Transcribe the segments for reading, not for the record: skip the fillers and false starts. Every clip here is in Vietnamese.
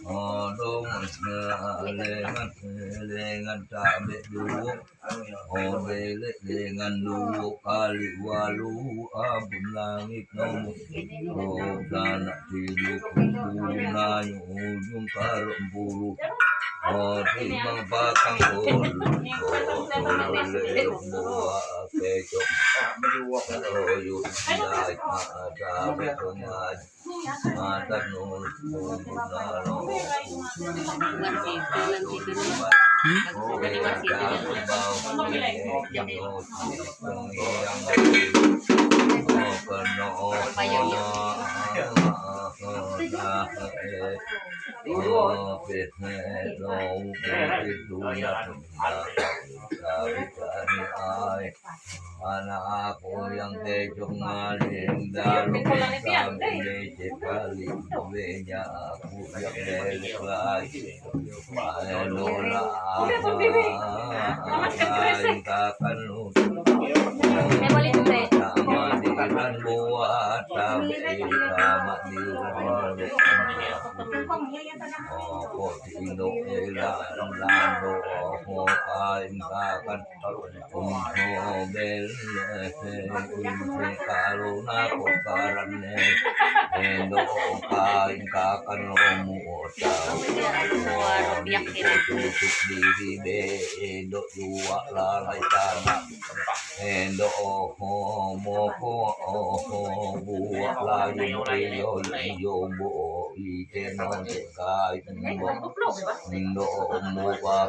Odong lengan cabe dulu, obelek dengan dulu kali walu abun langit nomor, dana tilu kuna ujung karung bulu, timbang patang ulu, buah kecok, oyun naik cabe sungai. Mata nol anak aku yang kejong maling dalam kami sekali punya aku yang delik lagi lola takkan lupa madiran buat tapi sama diran kok tino elang lando kain takkan bel kalau naku karane endo kain takkan lomu tutup diri be endo dua lalai tanah endo moko buat lain yo yo bo ite non kain endo mo ba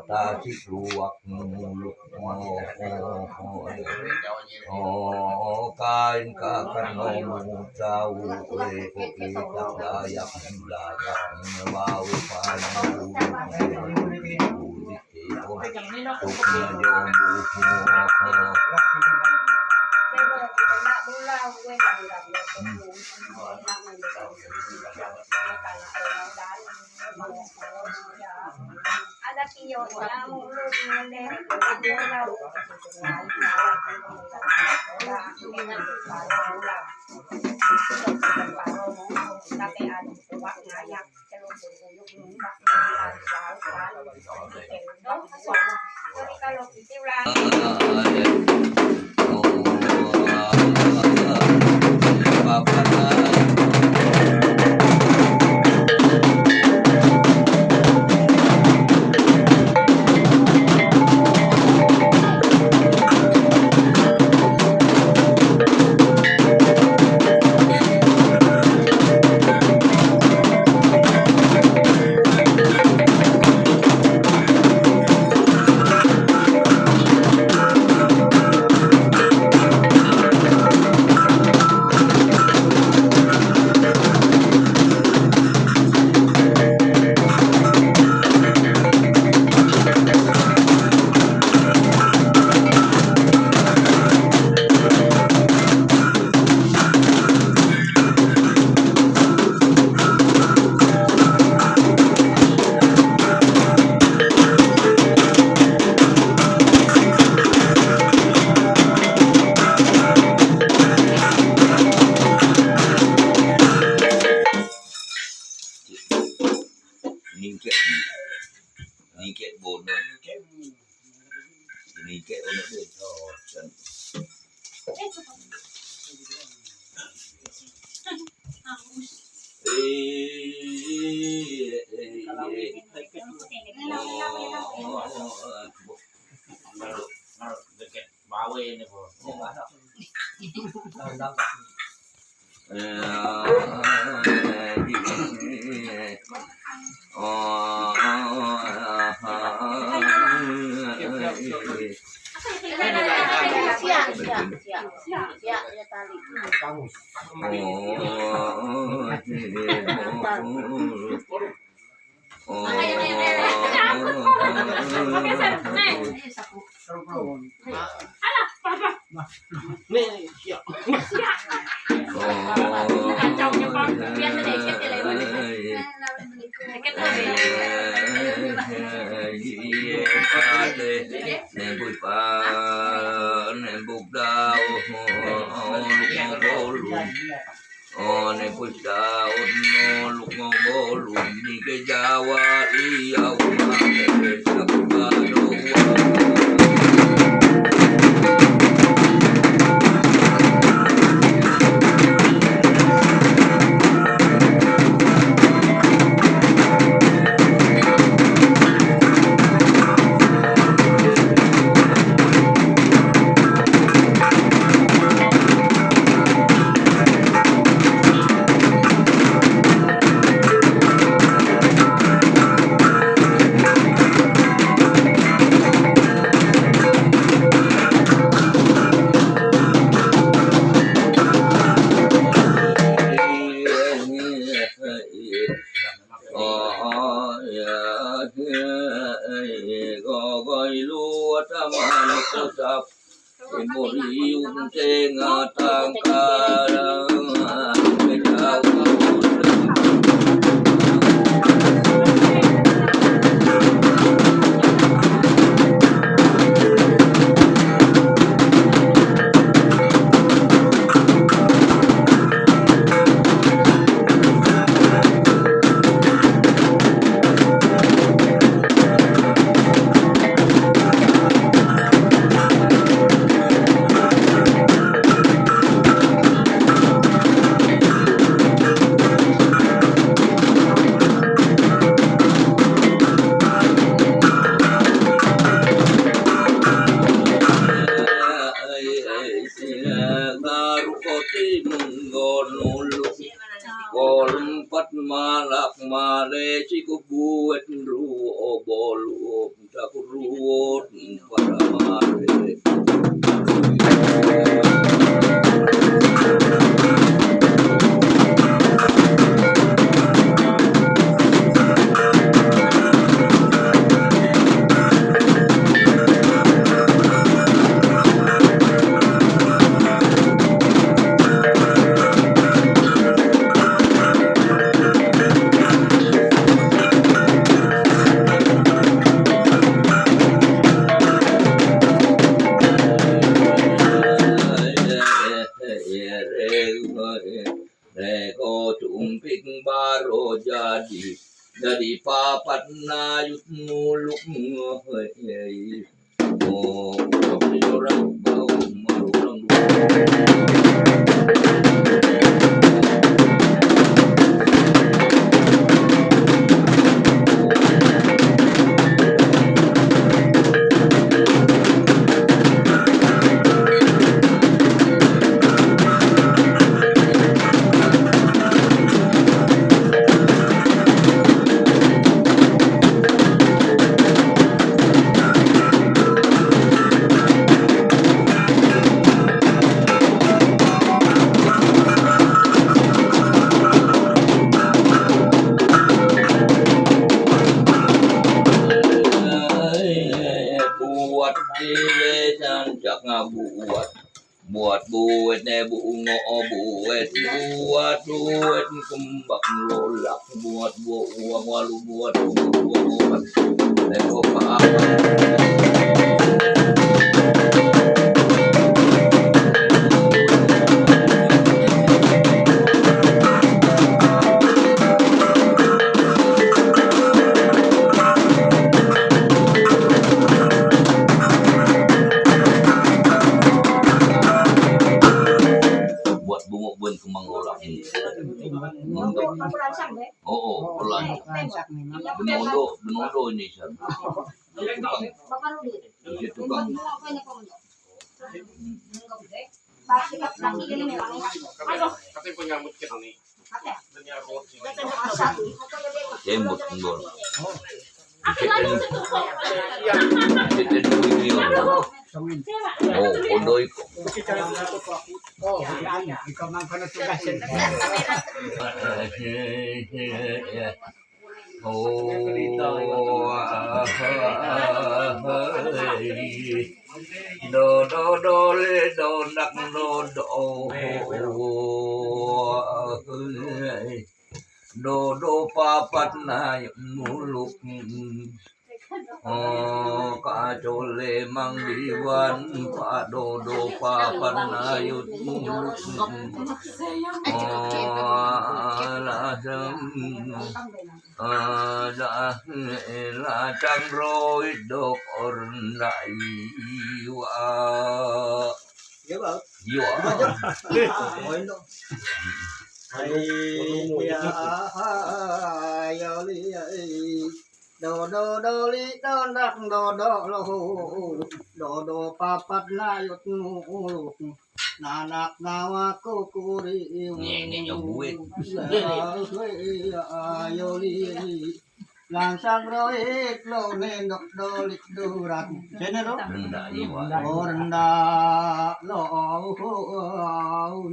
tasik luak muluk kain kakan nomu tahu kita dayak belakang mau panu ada kiyo yang mulut mengendek Niket bono niket ono deh nembuk daun luk ngobolu ini ke Jawa liau mate sabaro malak male ciku buat ruo bolu tak ruot para male Reko cumping baro jadi papat nayut muluk ngehei oh tapi orang bau marung buat buat bu buat kembang lolak buat uang walu buat benodo ini sih. Tukang. Katanya penyambut kita nih. Jembut ngor. Oh, kondo iko. Ikaw man ko natugasin. Do le do nak do papat na muluk Ka chole mang diwan pa do pa panayut muluk la jam la chang roi dok ornai wa yo do do do li do dak do do lo do do pa pat na yut mu na nak na wa ku ku ri nghe cho vui yo li lang sang roi lo ne do do li do rat trên đó đã đi qua oranda lo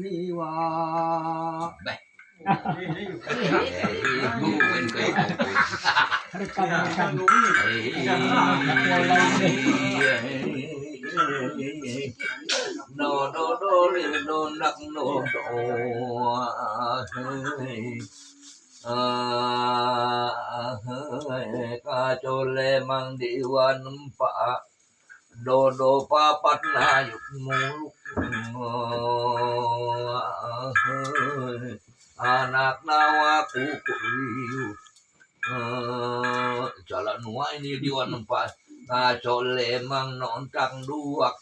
ni wa đây ngu bên cây no do do li do nắc no do ka chole mang diwan pa do do pa pat na yuk muluk anak nawa kukuliu jalan nuai ini diwan empat ka chole mang non tang duak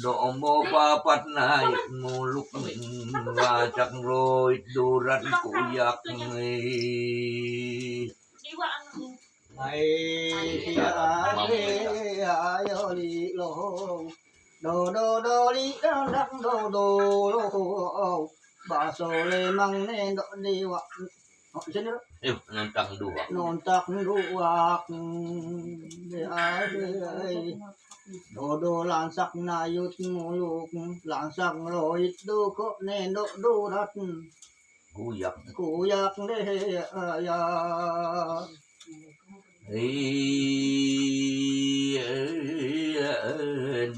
do mo pa pat na yuk muluk min wajak roi durat kuyak ngi ai yo li lo do do do li do dak do do lo ba so le mang ne do đi wa trên đó non tang duak non tak ru wa de ai do do lan sak na yut mu luk lan sak rồi do ko ne do do rat kuyak ku yak de ya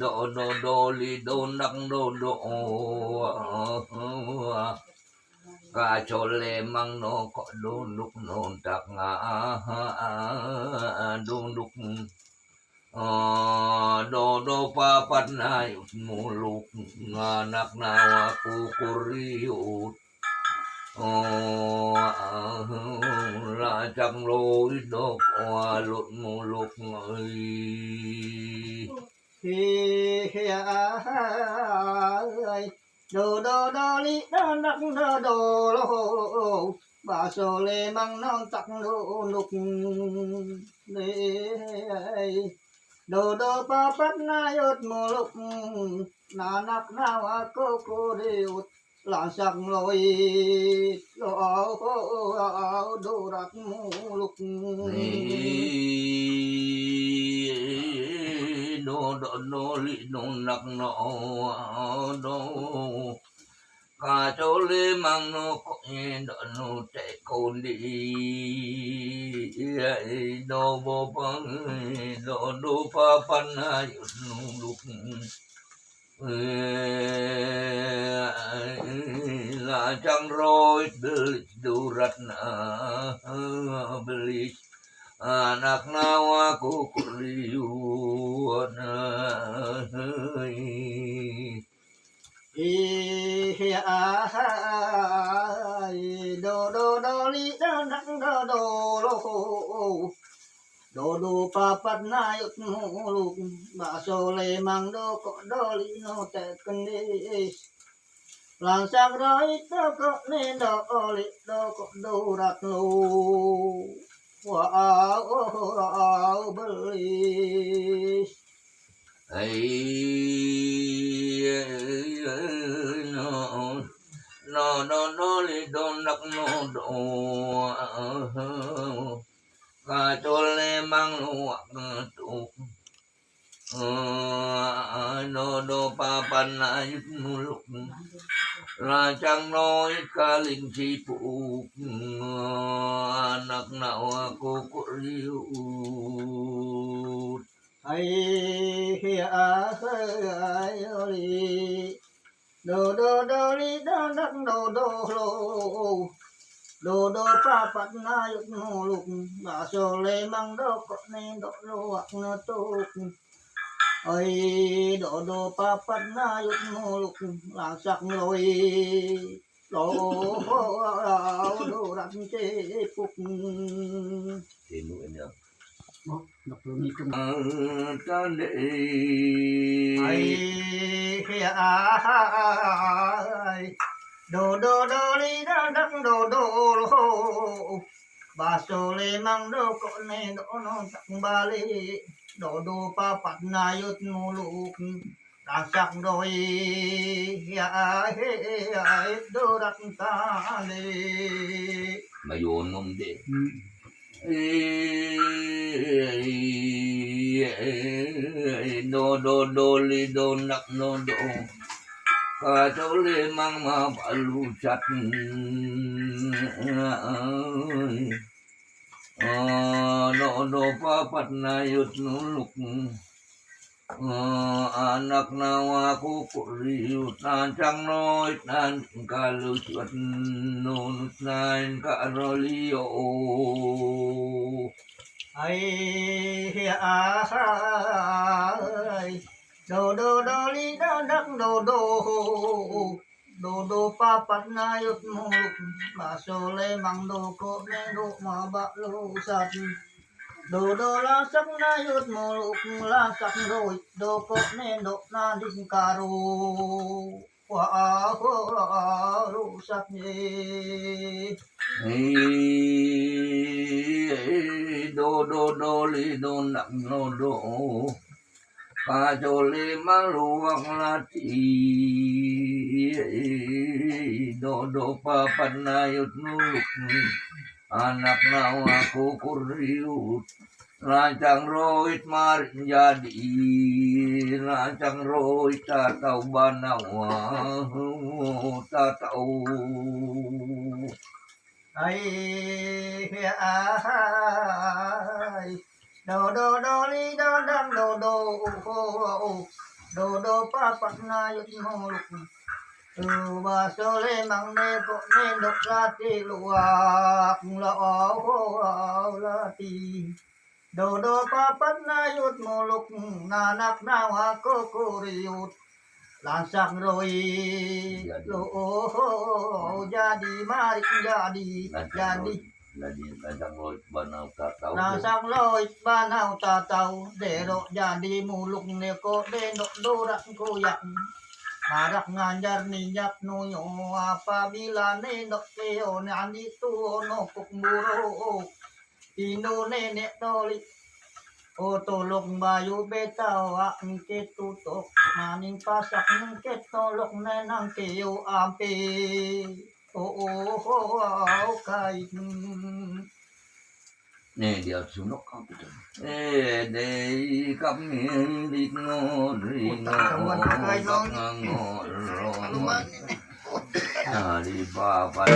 do do do li do nang do do ka chole mang no ko do luk non tak nga do luk do do pa pat na muluk nganak na ku kuriut la chang lối độc hoa lụt muluk ơi do do do li do dak do do lo ba so le mang non tak do luk ne do do pa pat na yut muluk na nak na wa ko ko riut lan sang loi lo do rat muluk do do do li do nak no do ka chole mang no ko do no te kon di do bo pang do pa pan ayut luk la chang roi beli durat na beli anak nawa kukuliun do do do li do dak do do lo do do pa pat na yut muluk ba so le mang do ko do li no te kan ni lang sang roi do ko ne do li do ko do rat lo wow beli no li don nak no do ka chole mang luak tuk no do pa pan ayut muluk la chang noi ka ling chi pu anak nawa ku kuriut ai li do do do li do dak do do lo do do papat na yut muluk baso lemang do ko ne do luak na tuk ơi do papat na yut muluk lasak loi do do rat che puk thì nuôi nữa ngọc luôn đi chung ta để ai ai do li da đắc do ba so le mang do ko ne do no tak ba le do pa pat na yut muluk rasak doi ai do rat ta le mà dồn ngông để do li do nặng no do cả cháu lê mang mà balu chặt do papat na yut muluk anak nawa aku kuriut nancang noit nan kalau cuat nunut nain ka rolio ai do li da đắc do papat na yut muluk baso le mang do ko ne do ma ba lu sat do la sak na yut muluk la sak roi do ko ne do na din karu wa ru sat ni do li do nặng no do pa cho le mang luang la ti do papat na yut muluk anak nawa aku kuriut rancang roit marit jadi rancang roit tak tahu banawa tak tahu ai do li da đắc do papat na yut muluk ba so le mang ne ko ne do la ti luak la ti do papat na yut muluk nanak nawa ko kuriut lasak roi lo jadi mari jadi rancang roit banau tak tahu lasak loi banau ta tau de ro jadi muluk ne ko de do rak ko yak marak ngajar ninyak nuyo apabila nenok keo nani tu no kuk buru ino nenek toli o tolong bayu betau angke tutok maning pasak nangke tolok nenang keo ampe kai nè điều xuống nó không được để cắm đi ngon đi ngon đi ba ba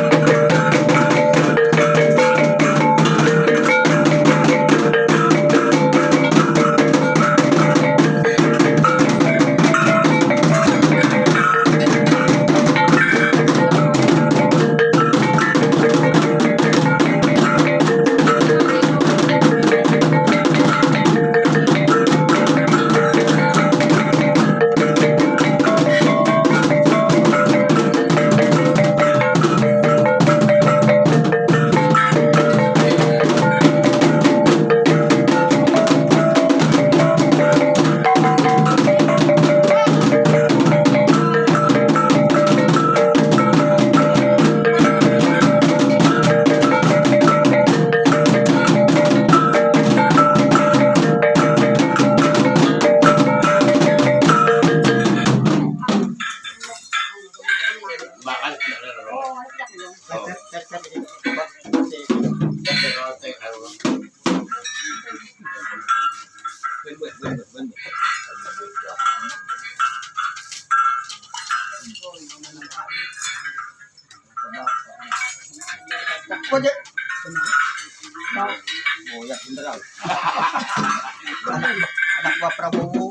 Anak gua Prabowo.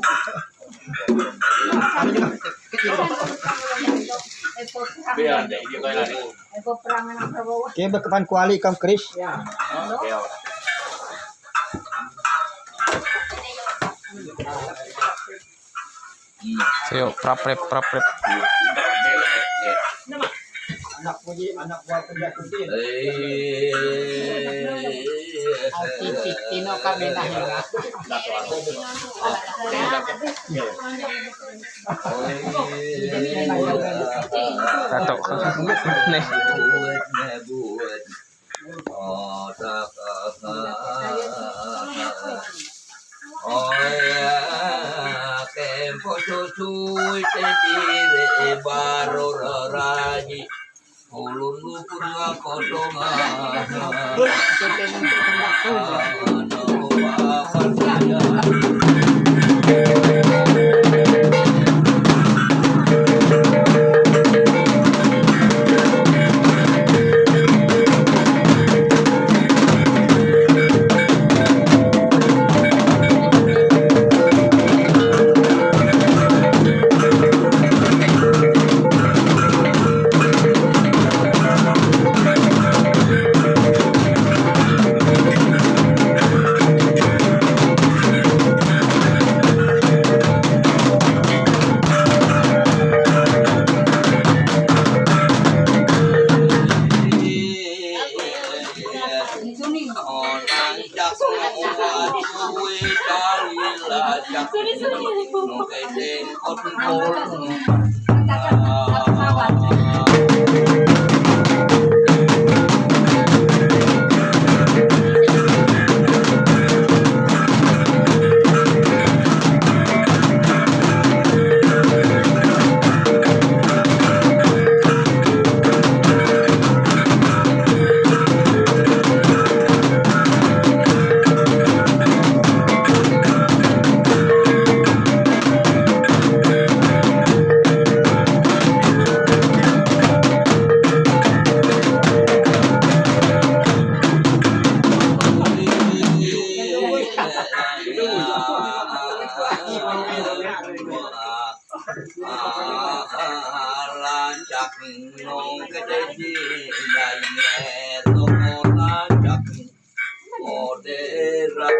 Biar deh dia kayak peperangan anak Prabowo. Oke, berkepan kuali Kang Kris. Ya. Sayo praprep. Anak puji, anak buah kerja kuntin. Tino kami nahira. Tato. Nih. Oh ya, kempo cucuy tedire baru raji, ulun lupun ngakodonga. Lancak nong kedeji dayne tomo lancak moderak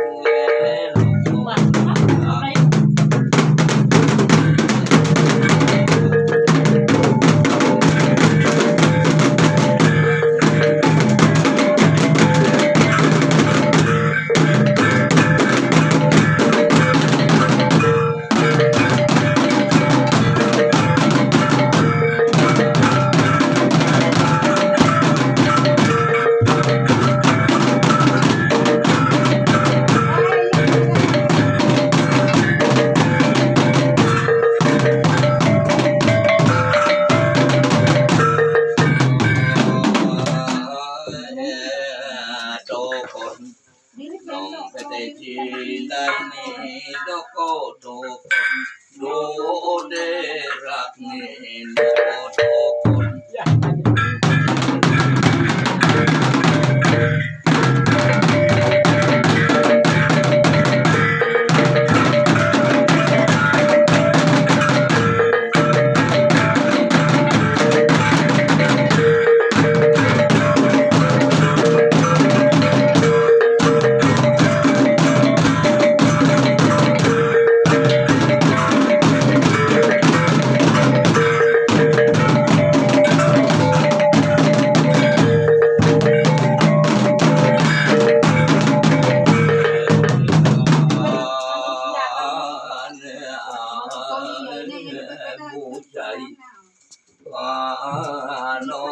no